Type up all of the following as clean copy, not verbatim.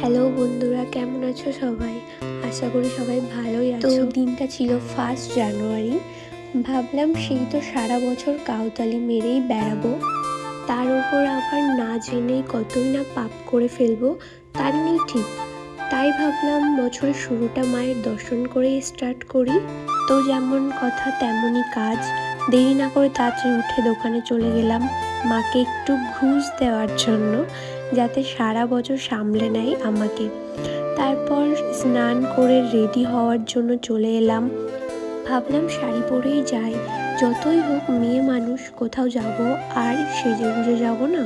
Hello বন্ধুরা, কেমন আছো সবাই? আশা করি সবাই ভালোই আছো। তো দিনটা ছিল 1 জানুয়ারি। ভাবলাম সেই তো সারা বছর কাউতালি মেরেই বেড়াবো, তার উপর আবার না জেনেই কতই না পাপ করে ফেলবো তার নেই ঠিক। তাই ভাবলাম বছরের শুরুটা মায়ের দর্শন করেই স্টার্ট করি। তো যেমন কথা তেমনই কাজ। দেরি না করে তাড়াতাড়ি উঠে দোকানে চলে গেলাম মাকে একটু ঘুষ দেওয়ার জন্য, যাতে সারা বছর সামলে নেয় আমাকে। তারপর স্নান করে রেডি হওয়ার জন্য চলে এলাম। ভাবলাম শাড়ি পরেই যাই, যতই হোক মেয়ে মানুষ, কোথাও যাব আর সেজে গুজে যাবো না,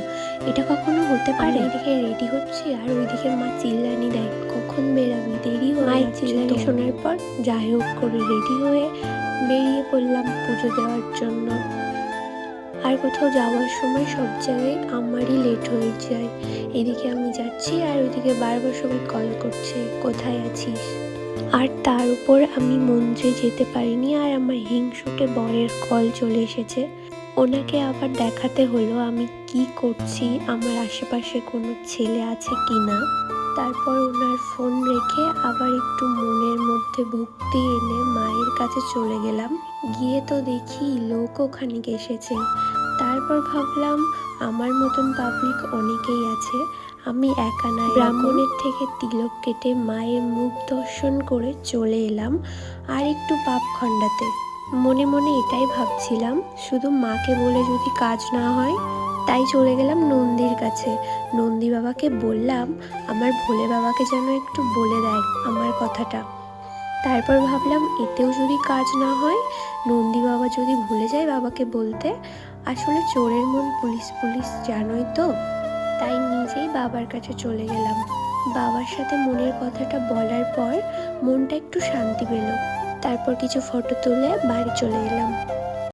এটা কখনো হতে পারে? এদিকে রেডি হচ্ছি আর ওইদিকে মা চিল্লানি দেয়, কখন বেরাবি, দেরি হয়ে মায়ের চিল্লানি শোনার পর যাই হোক করে রেডি হয়ে বেরিয়ে পড়লাম পুজো দেওয়ার জন্য। আর কোথাও যাওয়ার সময় সব জায়গায় আমারই লেট হয়ে যায়। এদিকে আমি যাচ্ছি আর ওইদিকে বারবার সবাই কল করছে, কোথায় আছিস? আর তার উপর আমি মন্দিরে যেতে পারিনি, আর আমার হিংসুটে বরের কল চলে এসেছে। ওনাকে আবার দেখাতে হলো আমি কি করছি, আমার আশেপাশে কোনো ছেলে আছে কি না। তারপর ওনার ফোন রেখে আবার একটু মনের মধ্যে ভক্তি এনে মায়ের কাছে চলে গেলাম। গিয়ে তো দেখি লোকও খানিক এসেছে। তারপর ভাবলাম আমার মতন পাবলিক অনেকেই আছে, আমি একা না। ব্রাহ্মণের থেকে তিলক কেটে মায়ের মুখ দর্শন করে চলে এলাম আর একটু পাপ খণ্ডাতে। মনে মনে এটাই ভাবছিলাম, শুধু মাকে বলে যদি কাজ না হয়। তাই চলে গেলাম নন্দীর কাছে। নন্দী বাবাকে বললাম আমার ভোলে বাবাকে যেন একটু বলে দেয় আমার কথাটা। তারপর ভাবলাম এতেও যদি কাজ না হয়, নন্দী বাবা যদি ভুলে যায় বাবাকে বলতে। আসলে চোরের মন পুলিশ পুলিশ, জানোই তো। তাই নিজেই বাবার কাছে চলে গেলাম। বাবার সাথে মনের কথাটা বলার পর মনটা একটু শান্তি পেল। তারপর কিছু ফটো তুলে বাড়ি চলে এলাম।